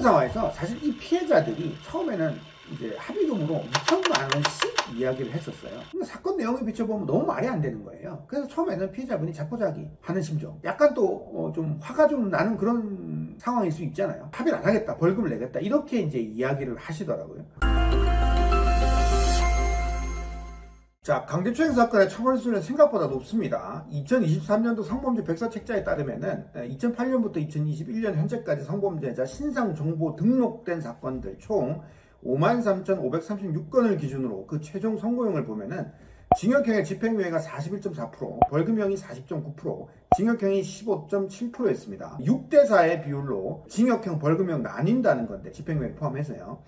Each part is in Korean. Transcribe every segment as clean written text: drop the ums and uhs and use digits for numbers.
상황에서 사실 이 피해자들이 처음에는 이제 합의금으로 2천만 원씩 이야기를 했었어요. 근데 사건 내용에 비춰보면 너무 말이 안 되는 거예요. 그래서 처음에는 피해자분이 자포자기 하는 심정, 약간 또 좀 화가 좀 나는 그런 상황일 수 있잖아요. 합의를 안 하겠다, 벌금을 내겠다, 이렇게 이제 이야기를 하시더라고요. 자, 강제추행 사건의 처벌수는 생각보다 높습니다. 2023년도 성범죄 백서책자에 따르면은 2008년부터 2021년 현재까지 성범죄자 신상정보 등록된 사건들 총 53,536건을 기준으로 그 최종 선고형을 보면은 징역형의 집행유예가 41.4%, 벌금형이 40.9%, 징역형이 15.7%였습니다. 6대4의 비율로 징역형, 벌금형 나뉜다는 건데, 집행유예 포함해서요.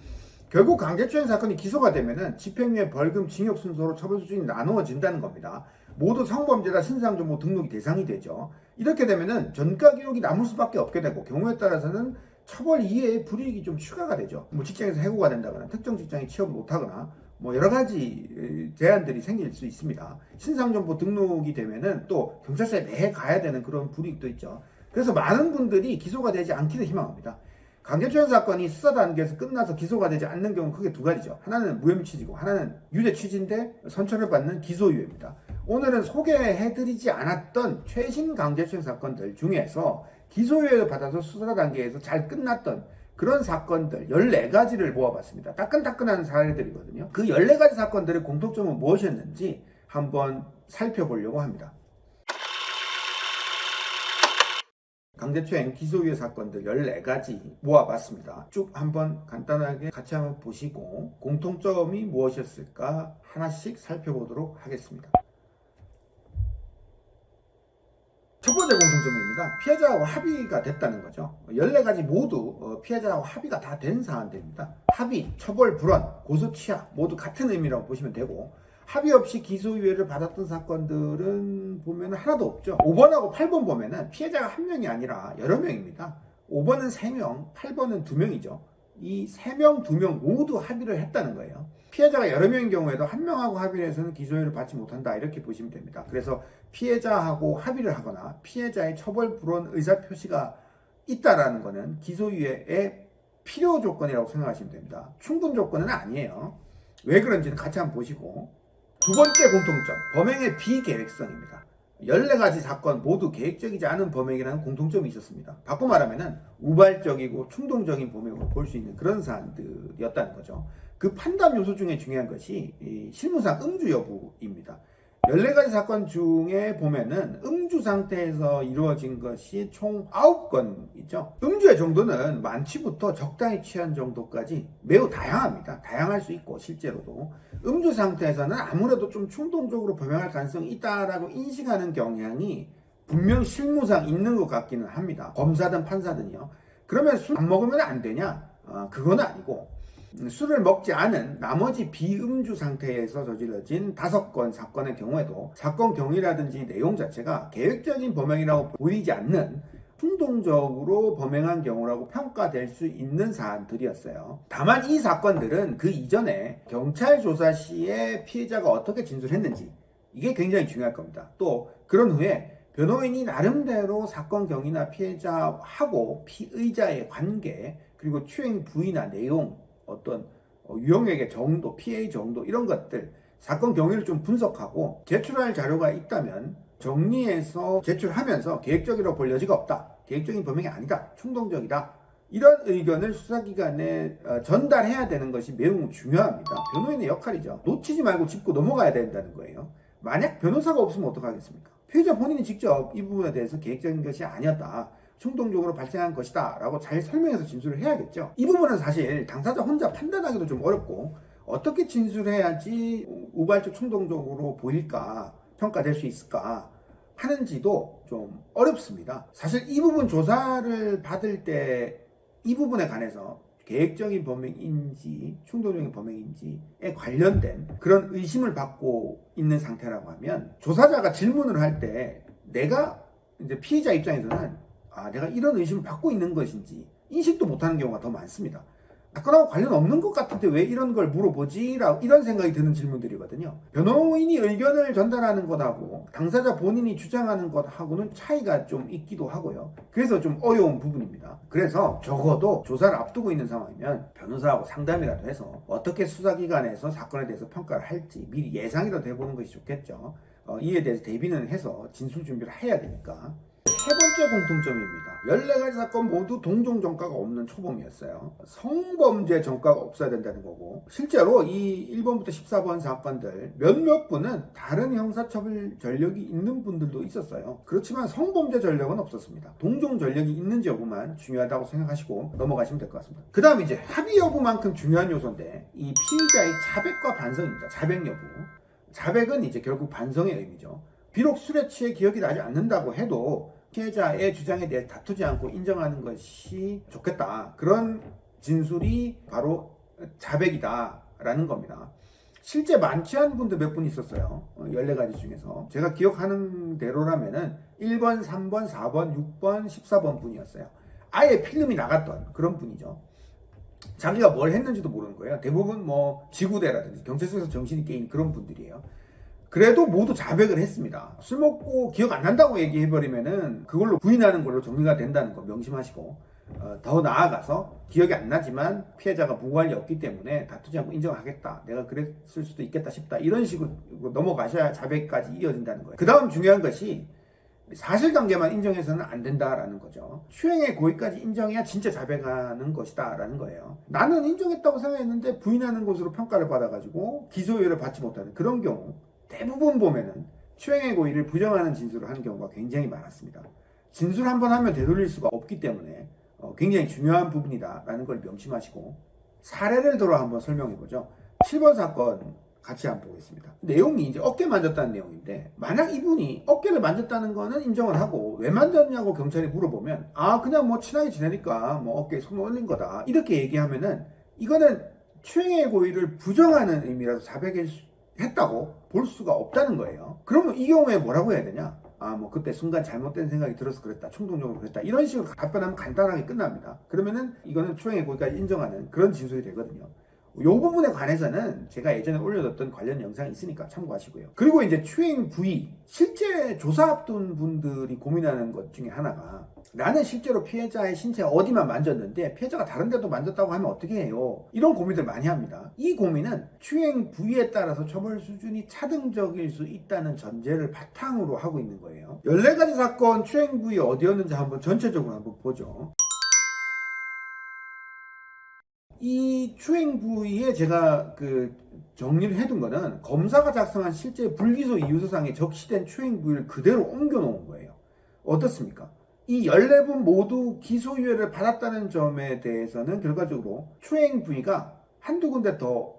결국 강제추행 사건이 기소가 되면은 집행유예, 벌금, 징역 순서로 처벌 수준이 나누어진다는 겁니다. 모두 성범죄자 신상정보 등록이 대상이 되죠. 이렇게 되면은 전과 기록이 남을 수밖에 없게 되고, 경우에 따라서는 처벌 이외에 불이익이 좀 추가가 되죠. 뭐 직장에서 해고가 된다거나, 특정 직장에 취업을 못하거나, 뭐 여러 가지 제한들이 생길 수 있습니다. 신상정보 등록이 되면은 또 경찰서에 매해 가야 되는 그런 불이익도 있죠. 그래서 많은 분들이 기소가 되지 않기를 희망합니다. 강제추행 사건이 수사 단계에서 끝나서 기소가 되지 않는 경우는 크게 두 가지죠. 하나는 무혐의 취지고, 하나는 유죄 취지인데 선처를 받는 기소유예입니다. 오늘은 소개해드리지 않았던 최신 강제추행 사건들 중에서 기소유예를 받아서 수사 단계에서 잘 끝났던 그런 사건들 14가지를 모아봤습니다. 따끈따끈한 사례들이거든요. 그 14가지 사건들의 공통점은 무엇이었는지 한번 살펴보려고 합니다. 강제추행 기소유예 사건들 14가지 모아봤습니다. 쭉 한번 간단하게 같이 한번 보시고 공통점이 무엇이었을까 하나씩 살펴보도록 하겠습니다. 첫 번째 공통점입니다. 피해자하고 합의가 됐다는 거죠. 14가지 모두 피해자하고 합의가 다 된 사안들입니다. 합의, 처벌 불원, 고소 취하 모두 같은 의미라고 보시면 되고, 합의 없이 기소유예를 받았던 사건들은 보면 하나도 없죠. 5번하고 8번 보면은 피해자가 한 명이 아니라 여러 명입니다. 5번은 3명, 8번은 2명이죠. 이 3명, 2명 모두 합의를 했다는 거예요. 피해자가 여러 명인 경우에도 한 명하고 합의를 해서는 기소유예를 받지 못한다, 이렇게 보시면 됩니다. 그래서 피해자하고 합의를 하거나 피해자의 처벌 불원 의사표시가 있다라는 것은 기소유예의 필요 조건이라고 생각하시면 됩니다. 충분 조건은 아니에요. 왜 그런지는 같이 한번 보시고, 두 번째 공통점, 범행의 비계획성입니다. 14가지 사건 모두 계획적이지 않은 범행이라는 공통점이 있었습니다. 바꿔 말하면 우발적이고 충동적인 범행으로 볼 수 있는 그런 사안들이었다는 거죠. 그 판단 요소 중에 중요한 것이 실무상 음주 여부입니다. 14가지 사건 중에 보면은 음주 상태에서 이루어진 것이 총 9건 있죠. 음주의 정도는 많지부터 적당히 취한 정도까지 매우 다양합니다. 다양할 수 있고, 실제로도 음주 상태에서는 아무래도 좀 충동적으로 범행할 가능성이 있다라고 인식하는 경향이 분명 실무상 있는 것 같기는 합니다. 검사든 판사든요. 그러면 술 안 먹으면 안 되냐? 그건 아니고, 술을 먹지 않은 나머지 비음주 상태에서 저질러진 5건 사건의 경우에도 사건 경위라든지 내용 자체가 계획적인 범행이라고 보이지 않는 충동적으로 범행한 경우라고 평가될 수 있는 사안들이었어요. 다만 이 사건들은 그 이전에 경찰 조사 시에 피해자가 어떻게 진술했는지, 이게 굉장히 중요할 겁니다. 또 그런 후에 변호인이 나름대로 사건 경위나 피해자하고 피의자의 관계, 그리고 추행 부위나 내용, 어떤 유형액의 정도, 피해의 정도, 이런 것들, 사건 경위를 좀 분석하고 제출할 자료가 있다면 정리해서 제출하면서 계획적이라고 볼 여지가 없다, 계획적인 범행이 아니다, 충동적이다, 이런 의견을 수사기관에 전달해야 되는 것이 매우 중요합니다. 변호인의 역할이죠. 놓치지 말고 짚고 넘어가야 된다는 거예요. 만약 변호사가 없으면 어떡하겠습니까? 피해자 본인이 직접 이 부분에 대해서 계획적인 것이 아니었다, 충동적으로 발생한 것이다 라고 잘 설명해서 진술을 해야겠죠. 이 부분은 사실 당사자 혼자 판단하기도 좀 어렵고, 어떻게 진술해야지 우발적 충동적으로 보일까, 평가될 수 있을까 하는지도 좀 어렵습니다. 사실 이 부분 조사를 받을 때 이 부분에 관해서 계획적인 범행인지 충동적인 범행인지에 관련된 그런 의심을 받고 있는 상태라고 하면, 조사자가 질문을 할 때 내가 이제 피해자 입장에서는 내가 이런 의심을 받고 있는 것인지 인식도 못하는 경우가 더 많습니다. 사건하고 관련 없는 것 같은데 왜 이런 걸 물어보지? 이런 생각이 드는 질문들이거든요. 변호인이 의견을 전달하는 것하고 당사자 본인이 주장하는 것하고는 차이가 좀 있기도 하고요. 그래서 좀 어려운 부분입니다. 그래서 적어도 조사를 앞두고 있는 상황이면 변호사하고 상담이라도 해서 어떻게 수사기관에서 사건에 대해서 평가를 할지 미리 예상이라도 해보는 것이 좋겠죠. 이에 대해서 대비는 해서 진술 준비를 해야 되니까. 세 번째 공통점입니다. 14가지 사건 모두 동종 전과가 없는 초범이었어요. 성범죄 전과가 없어야 된다는 거고, 실제로 이 1번부터 14번 사건들 몇몇 분은 다른 형사처벌 전력이 있는 분들도 있었어요. 그렇지만 성범죄 전력은 없었습니다. 동종 전력이 있는지 여부만 중요하다고 생각하시고 넘어가시면 될 것 같습니다. 그 다음 이제 합의 여부만큼 중요한 요소인데, 이 피의자의 자백과 반성입니다. 자백 여부. 자백은 이제 결국 반성의 의미죠. 비록 술에 취해 기억이 나지 않는다고 해도 피해자의 주장에 대해 다투지 않고 인정하는 것이 좋겠다. 그런 진술이 바로 자백이다라는 겁니다. 실제 많지 않은 분들 몇 분 있었어요. 14가지 중에서. 제가 기억하는 대로라면은 1번, 3번, 4번, 6번, 14번 분이었어요. 아예 필름이 나갔던 그런 분이죠. 자기가 뭘 했는지도 모르는 거예요. 대부분 뭐 지구대라든지 경찰서에서 정신이 깨인 그런 분들이에요. 그래도 모두 자백을 했습니다. 술 먹고 기억 안 난다고 얘기해버리면은 그걸로 부인하는 걸로 정리가 된다는 거 명심하시고, 더 나아가서 기억이 안 나지만 피해자가 무고할 리 없기 때문에 다투지 않고 인정하겠다. 내가 그랬을 수도 있겠다 싶다. 이런 식으로 넘어가셔야 자백까지 이어진다는 거예요. 그 다음 중요한 것이 사실관계만 인정해서는 안 된다라는 거죠. 추행의 고의까지 인정해야 진짜 자백하는 것이다 라는 거예요. 나는 인정했다고 생각했는데 부인하는 것으로 평가를 받아가지고 기소유예를 받지 못하는 그런 경우 대부분 보면은 추행의 고의를 부정하는 진술을 하는 경우가 굉장히 많았습니다. 진술 한 번 하면 되돌릴 수가 없기 때문에 굉장히 중요한 부분이다라는 걸 명심하시고, 사례를 들어 한번 설명해보죠. 7번 사건 같이 한번 보겠습니다. 내용이 이제 어깨 만졌다는 내용인데, 만약 이분이 어깨를 만졌다는 거는 인정을 하고 왜 만졌냐고 경찰이 물어보면 그냥 뭐 친하게 지내니까 뭐 어깨에 손을 올린 거다 이렇게 얘기하면은 이거는 추행의 고의를 부정하는 의미라서 자백을 했다고 볼 수가 없다는 거예요. 그러면 이 경우에 뭐라고 해야 되냐? 뭐 그때 순간 잘못된 생각이 들어서 그랬다, 충동적으로 그랬다, 이런 식으로 답변하면 간단하게 끝납니다. 그러면은 이거는 추행의 고의까지 인정하는 그런 진술이 되거든요. 이 부분에 관해서는 제가 예전에 올려뒀던 관련 영상이 있으니까 참고하시고요. 그리고 이제 추행 부위, 실제 조사 앞둔 분들이 고민하는 것 중에 하나가, 나는 실제로 피해자의 신체 어디만 만졌는데 피해자가 다른 데도 만졌다고 하면 어떻게 해요? 이런 고민들 많이 합니다. 이 고민은 추행 부위에 따라서 처벌 수준이 차등적일 수 있다는 전제를 바탕으로 하고 있는 거예요. 14가지 사건 추행 부위 어디였는지 한번 전체적으로 한번 보죠. 이 추행 부위에 제가 정리를 해둔 거는 검사가 작성한 실제 불기소 이유서상에 적시된 추행 부위를 그대로 옮겨 놓은 거예요. 어떻습니까? 이 14분 모두 기소유예를 받았다는 점에 대해서는 결과적으로 추행 부위가 한두 군데 더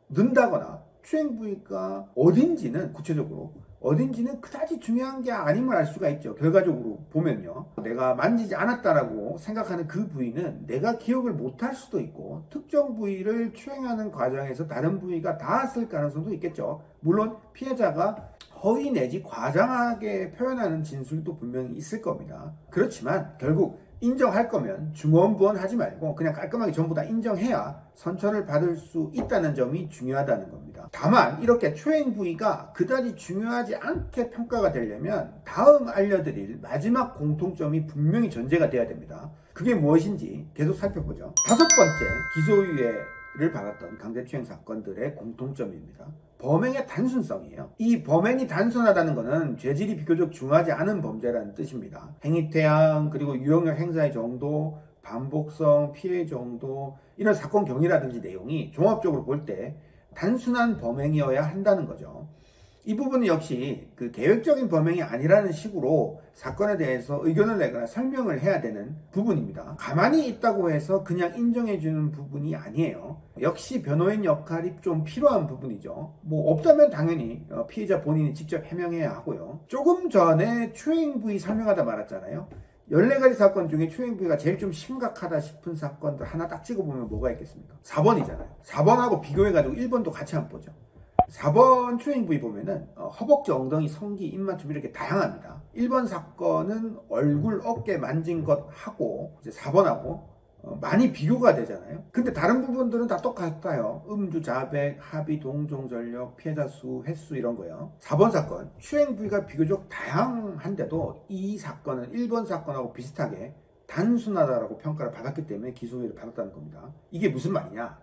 는다거나 추행 부위가 어딘지는 구체적으로 어딘지는 그다지 중요한 게 아님을 알 수가 있죠. 결과적으로 보면요. 내가 만지지 않았다라고 생각하는 그 부위는 내가 기억을 못할 수도 있고, 특정 부위를 추행하는 과정에서 다른 부위가 닿았을 가능성도 있겠죠. 물론 피해자가 허위 내지 과장하게 표현하는 진술도 분명히 있을 겁니다. 그렇지만 결국 인정할 거면 중원부원 하지 말고 그냥 깔끔하게 전부 다 인정해야 선처를 받을 수 있다는 점이 중요하다는 겁니다. 다만 이렇게 추행 부위가 그다지 중요하지 않게 평가가 되려면 다음 알려드릴 마지막 공통점이 분명히 전제가 돼야 됩니다. 그게 무엇인지 계속 살펴보죠. 5번째, 기소유예를 받았던 강제추행 사건들의 공통점입니다. 범행의 단순성이에요. 이 범행이 단순하다는 것은 죄질이 비교적 중하지 않은 범죄라는 뜻입니다. 행위태양, 그리고 유형력 행사의 정도, 반복성, 피해 정도, 이런 사건 경위라든지 내용이 종합적으로 볼 때 단순한 범행이어야 한다는 거죠. 이 부분은 역시 계획적인 범행이 아니라는 식으로 사건에 대해서 의견을 내거나 설명을 해야 되는 부분입니다. 가만히 있다고 해서 그냥 인정해주는 부분이 아니에요. 역시 변호인 역할이 좀 필요한 부분이죠. 뭐 없다면 당연히 피해자 본인이 직접 해명해야 하고요. 조금 전에 추행 부위 설명하다 말았잖아요. 14가지 사건 중에 추행 부위가 제일 좀 심각하다 싶은 사건들 하나 딱 찍어보면 뭐가 있겠습니까? 4번이잖아요. 4번하고 비교해가지고 1번도 같이 한번 보죠. 4번 추행 부위 보면은 허벅지, 엉덩이, 성기, 입맞춤 이렇게 다양합니다. 1번 사건은 얼굴, 어깨 만진 것 하고, 이제 4번하고 많이 비교가 되잖아요. 근데 다른 부분들은 다 똑같아요. 음주, 자백, 합의, 동종, 전력, 피해자 수, 횟수 이런 거요. 4번 사건, 추행 부위가 비교적 다양한데도 이 사건은 1번 사건하고 비슷하게 단순하다라고 평가를 받았기 때문에 기소유예를 받았다는 겁니다. 이게 무슨 말이냐?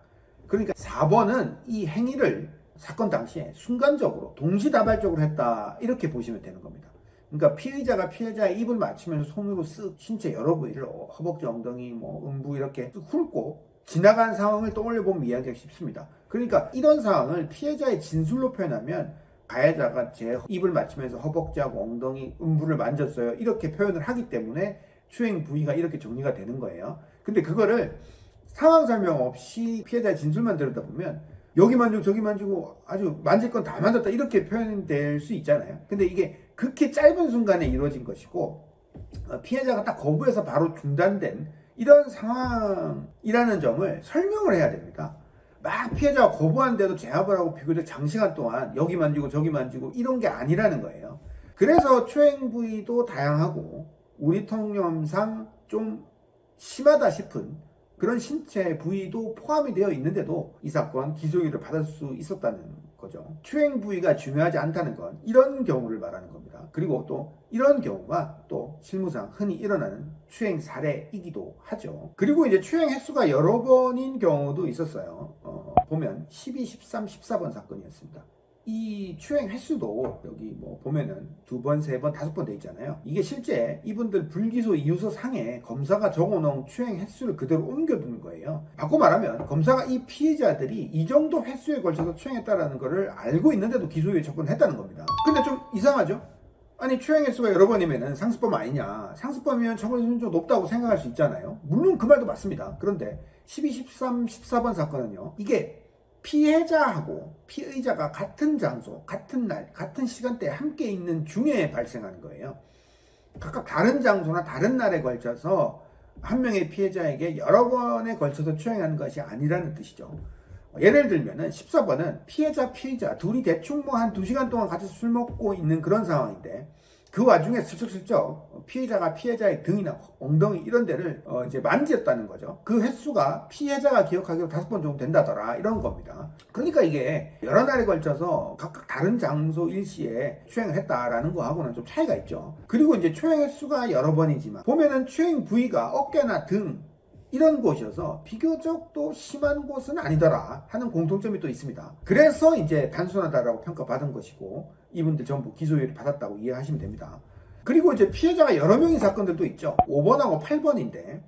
그러니까 4번은 이 행위를 사건 당시에 순간적으로 동시다발적으로 했다 이렇게 보시면 되는 겁니다. 그러니까 피의자가 피해자의 입을 맞추면서 손으로 쓱 신체 여러 부위를 허벅지, 엉덩이, 음부 이렇게 쓱 훑고 지나간 상황을 떠올려 보면 이해하기가 쉽습니다. 그러니까 이런 상황을 피해자의 진술로 표현하면 가해자가 제 입을 맞추면서 허벅지하고 엉덩이, 음부를 만졌어요. 이렇게 표현을 하기 때문에 추행 부위가 이렇게 정리가 되는 거예요. 근데 그거를 상황 설명 없이 피해자의 진술만 들었다 보면 여기 만지고 저기 만지고 아주 만질 건 다 만졌다 이렇게 표현될 수 있잖아요. 근데 이게 극히 짧은 순간에 이루어진 것이고 피해자가 딱 거부해서 바로 중단된 이런 상황이라는 점을 설명을 해야 됩니다. 막 피해자가 거부한데도 제압을 하고 비교적 장시간 동안 여기 만지고 저기 만지고 이런 게 아니라는 거예요. 그래서 추행 부위도 다양하고 우리 통념상 좀 심하다 싶은 그런 신체 부위도 포함이 되어 있는데도 이 사건 기소유예를 받을 수 있었다는 거죠. 추행 부위가 중요하지 않다는 건 이런 경우를 말하는 겁니다. 그리고 또 이런 경우가 또 실무상 흔히 일어나는 추행 사례이기도 하죠. 그리고 이제 추행 횟수가 여러 번인 경우도 있었어요. 보면 12, 13, 14번 사건이었습니다. 이 추행 횟수도 여기 보면은 2번, 3번, 5번 돼 있잖아요. 이게 실제 이분들 불기소 이유서 상에 검사가 적어놓은 추행 횟수를 그대로 옮겨두는 거예요. 바꿔 말하면 검사가 이 피해자들이 이 정도 횟수에 걸쳐서 추행했다라는 거를 알고 있는데도 기소유예 처분했다는 겁니다. 근데 좀 이상하죠? 아니 추행 횟수가 여러 번이면은 상습범 아니냐? 상습범이면 처벌이 좀 높다고 생각할 수 있잖아요. 물론 그 말도 맞습니다. 그런데 12, 13, 14번 사건은요. 이게 피해자하고 피의자가 같은 장소, 같은 날, 같은 시간대에 함께 있는 중에 발생하는 거예요. 각각 다른 장소나 다른 날에 걸쳐서 한 명의 피해자에게 여러 번에 걸쳐서 추행하는 것이 아니라는 뜻이죠. 예를 들면은 14번은 피해자 둘이 대충 한 2시간 동안 같이 술 먹고 있는 그런 상황인데 그 와중에 슬쩍슬쩍 피해자가 피해자의 등이나 엉덩이 이런 데를 이제 만졌다는 거죠. 그 횟수가 피해자가 기억하기로 5번 정도 된다더라 이런 겁니다. 그러니까 이게 여러 날에 걸쳐서 각각 다른 장소 일시에 추행을 했다라는 거하고는 좀 차이가 있죠. 그리고 이제 추행 횟수가 여러 번이지만 보면은 추행 부위가 어깨나 등 이런 곳이어서 비교적 또 심한 곳은 아니더라 하는 공통점이 또 있습니다. 그래서 이제 단순하다라고 평가받은 것이고 이분들 전부 기소유예를 받았다고 이해하시면 됩니다. 그리고 이제 피해자가 여러 명인 사건들도 있죠. 5번하고 8번인데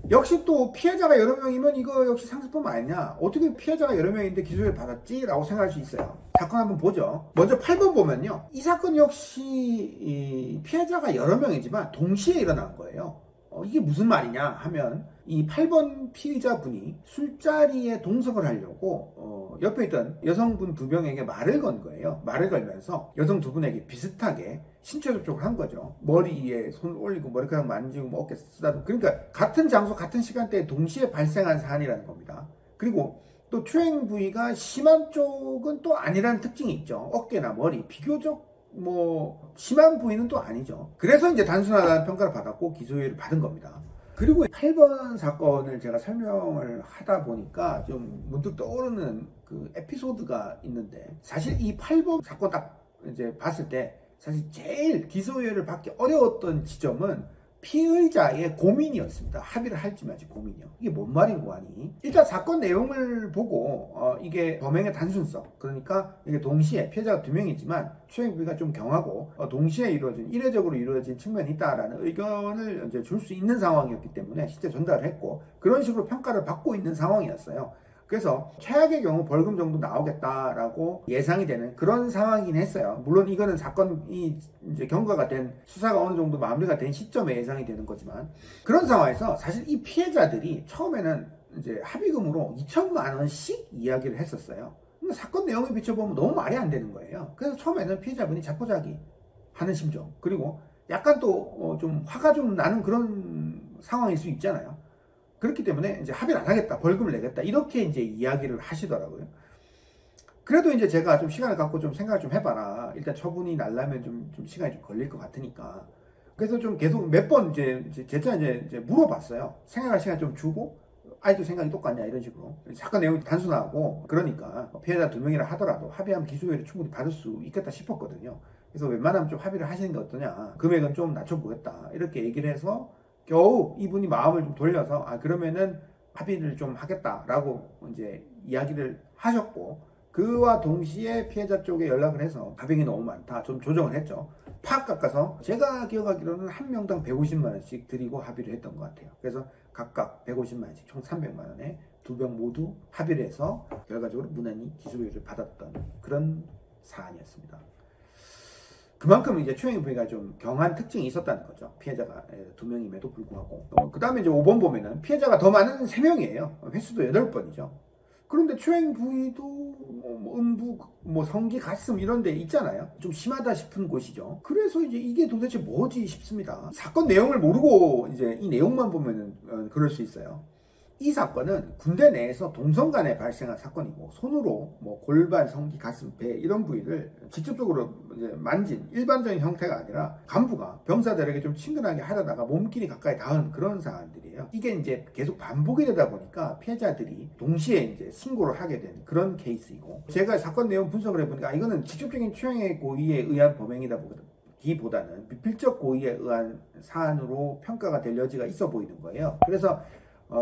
역시 또 피해자가 여러 명이면 이거 역시 상습범 아니냐? 어떻게 피해자가 여러 명인데 기소유예를 받았지? 라고 생각할 수 있어요. 사건 한번 보죠. 먼저 8번 보면요. 이 사건 역시 피해자가 여러 명이지만 동시에 일어난 거예요. 이게 무슨 말이냐 하면 이 8번 피의자분이 술자리에 동석을 하려고 옆에 있던 여성분 2명에게 말을 건 거예요. 말을 걸면서 여성 2분에게 비슷하게 신체 접촉을 한 거죠. 머리에 손 올리고 머리카락 만지고 어깨 쓰다듬고 그러니까 같은 장소 같은 시간대에 동시에 발생한 사안이라는 겁니다. 그리고 또 추행 부위가 심한 쪽은 또 아니라는 특징이 있죠. 어깨나 머리 비교적 심한 부위는 또 아니죠. 그래서 이제 단순하다는 평가를 받았고 기소유예를 받은 겁니다. 그리고 8번 사건을 제가 설명을 하다 보니까 좀 문득 떠오르는 그 에피소드가 있는데 사실 이 8번 사건 딱 이제 봤을 때 사실 제일 기소유예를 받기 어려웠던 지점은 피의자의 고민이었습니다. 합의를 할지 말지 고민이요. 이게 뭔 말인고 하니? 일단 사건 내용을 보고 이게 범행의 단순성 그러니까 이게 동시에 피해자가 2명이지만 추행 부위가 좀 경하고 동시에 이례적으로 이루어진 측면이 있다라는 의견을 이제 줄 수 있는 상황이었기 때문에 실제 전달을 했고 그런 식으로 평가를 받고 있는 상황이었어요. 그래서 최악의 경우 벌금 정도 나오겠다라고 예상이 되는 그런 상황이긴 했어요. 물론 이거는 사건이 이제 경과가 된 수사가 어느 정도 마무리가 된 시점에 예상이 되는 거지만 그런 상황에서 사실 이 피해자들이 처음에는 이제 합의금으로 2천만 원씩 이야기를 했었어요. 근데 사건 내용에 비춰보면 너무 말이 안 되는 거예요. 그래서 처음에는 피해자분이 자포자기 하는 심정 그리고 약간 또 좀 화가 좀 나는 그런 상황일 수 있잖아요. 그렇기 때문에 이제 합의를 안 하겠다, 벌금을 내겠다 이렇게 이제 이야기를 하시더라고요. 그래도 이제 제가 좀 시간을 갖고 좀 생각을 좀 해봐라. 일단 처분이 날라면 좀 시간이 좀 걸릴 것 같으니까. 그래서 좀 계속 몇 번 이제 재차 이제 물어봤어요. 생각할 시간 좀 주고 아직도 생각이 똑같냐 이런 식으로 사건 내용이 단순하고 그러니까 피해자 2명이라 하더라도 합의하면 기소유예를 충분히 받을 수 있겠다 싶었거든요. 그래서 웬만하면 좀 합의를 하시는 게 어떠냐, 금액은 좀 낮춰보겠다 이렇게 얘기를 해서 겨우 이분이 마음을 좀 돌려서 그러면은 합의를 좀 하겠다라고 이제 이야기를 하셨고, 그와 동시에 피해자 쪽에 연락을 해서 가격이 너무 많다 좀 조정을 했죠. 팍 깎아서 제가 기억하기로는 한 명당 150만 원씩 드리고 합의를 했던 것 같아요. 그래서 각각 150만 원씩 총 300만 원에 2병 모두 합의를 해서 결과적으로 무난히 기소유예를 받았던 그런 사안이었습니다. 그만큼 이제 추행의 부위가 좀 경한 특징이 있었다는 거죠. 피해자가 2명임에도 불구하고. 그 다음에 이제 5번 보면은 피해자가 더 많은 3명이에요. 횟수도 8번이죠. 그런데 추행 부위도 음부, 성기, 가슴 이런 데 있잖아요. 좀 심하다 싶은 곳이죠. 그래서 이제 이게 도대체 뭐지 싶습니다. 사건 내용을 모르고 이제 이 내용만 보면은 그럴 수 있어요. 이 사건은 군대 내에서 동성 간에 발생한 사건이고, 손으로 골반, 성기, 가슴, 배 이런 부위를 직접적으로 이제 만진 일반적인 형태가 아니라 간부가 병사들에게 좀 친근하게 하려다가 몸길이 가까이 닿은 그런 사안들이에요. 이게 이제 계속 반복이 되다 보니까 피해자들이 동시에 이제 신고를 하게 된 그런 케이스이고, 제가 사건 내용 분석을 해보니까 이거는 직접적인 추행의 고의에 의한 범행이다 보다는 미필적 고의에 의한 사안으로 평가가 될 여지가 있어 보이는 거예요. 그래서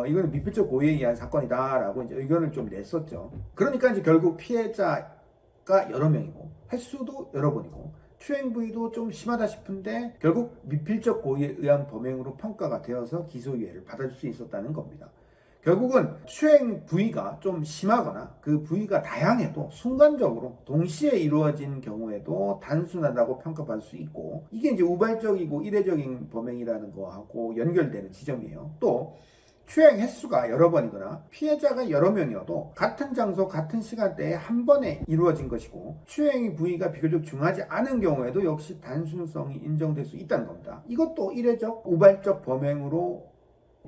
이거는 미필적 고의에 의한 사건이다라고 이제 의견을 좀 냈었죠. 그러니까 이제 결국 피해자가 여러 명이고 횟수도 여러 번이고 추행 부위도 좀 심하다 싶은데 결국 미필적 고의에 의한 범행으로 평가가 되어서 기소유예를 받아줄 수 있었다는 겁니다. 결국은 추행 부위가 좀 심하거나 그 부위가 다양해도 순간적으로 동시에 이루어진 경우에도 단순하다고 평가받을 수 있고, 이게 이제 우발적이고 이례적인 범행이라는 거하고 연결되는 지점이에요. 또 추행 횟수가 여러 번이거나 피해자가 여러 명이어도 같은 장소 같은 시간대에 한 번에 이루어진 것이고, 추행 부위가 비교적 중하지 않은 경우에도 역시 단순성이 인정될 수 있다는 겁니다. 이것도 이례적 우발적 범행으로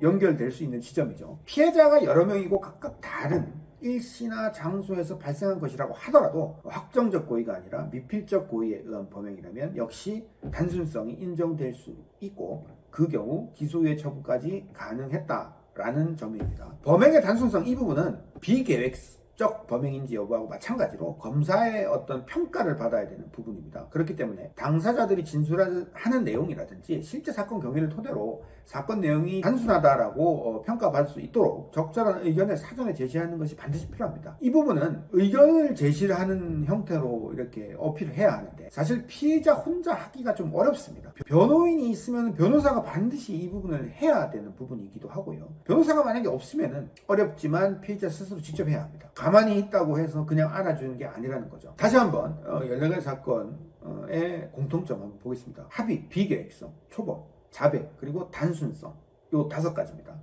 연결될 수 있는 지점이죠. 피해자가 여러 명이고 각각 다른 일시나 장소에서 발생한 것이라고 하더라도 확정적 고의가 아니라 미필적 고의에 의한 범행이라면 역시 단순성이 인정될 수 있고, 그 경우 기소유예 처분까지 가능했다라는 점입니다. 범행의 단순성 이 부분은 비계획적 범행인지 여부하고 마찬가지로 검사의 어떤 평가를 받아야 되는 부분입니다. 그렇기 때문에 당사자들이 진술하는 내용이라든지 실제 사건 경위를 토대로 사건 내용이 단순하다라고 평가받을 수 있도록 적절한 의견을 사전에 제시하는 것이 반드시 필요합니다. 이 부분은 의견을 제시를 하는 형태로 이렇게 어필을 해야 하는데 사실 피해자 혼자 하기가 좀 어렵습니다. 변호인이 있으면 변호사가 반드시 이 부분을 해야 되는 부분이기도 하고요. 변호사가 만약에 없으면 어렵지만 피해자 스스로 직접 해야 합니다. 가만히 있다고 해서 그냥 알아주는 게 아니라는 거죠. 다시 한번 연례가 사건의 공통점 한번 보겠습니다. 합의, 비계획성, 초범, 자백, 그리고 단순성, 요 5가지입니다.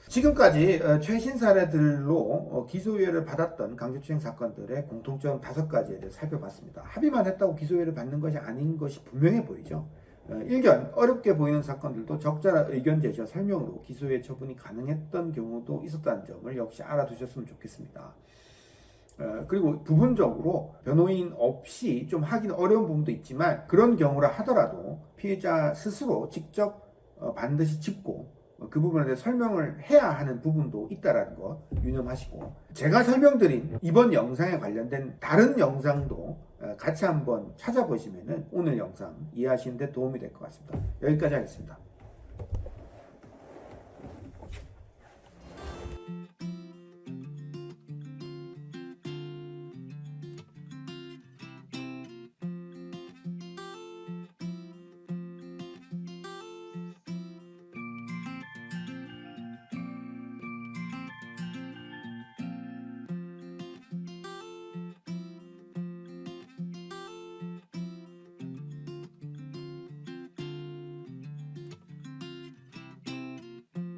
지금까지 최신 사례들로 기소유예를 받았던 강제추행 사건들의 공통점 5가지에 대해서 살펴봤습니다. 합의만 했다고 기소유예를 받는 것이 아닌 것이 분명해 보이죠. 일견 어렵게 보이는 사건들도 적절한 의견 제시와 설명으로 기소유예 처분이 가능했던 경우도 있었다는 점을 역시 알아두셨으면 좋겠습니다. 그리고 부분적으로 변호인 없이 좀 하기는 어려운 부분도 있지만 그런 경우라 하더라도 피해자 스스로 직접 반드시 짚고 그 부분에 대해 설명을 해야 하는 부분도 있다는 거 유념하시고, 제가 설명드린 이번 영상에 관련된 다른 영상도 같이 한번 찾아보시면 오늘 영상 이해하시는 데 도움이 될 것 같습니다. 여기까지 하겠습니다.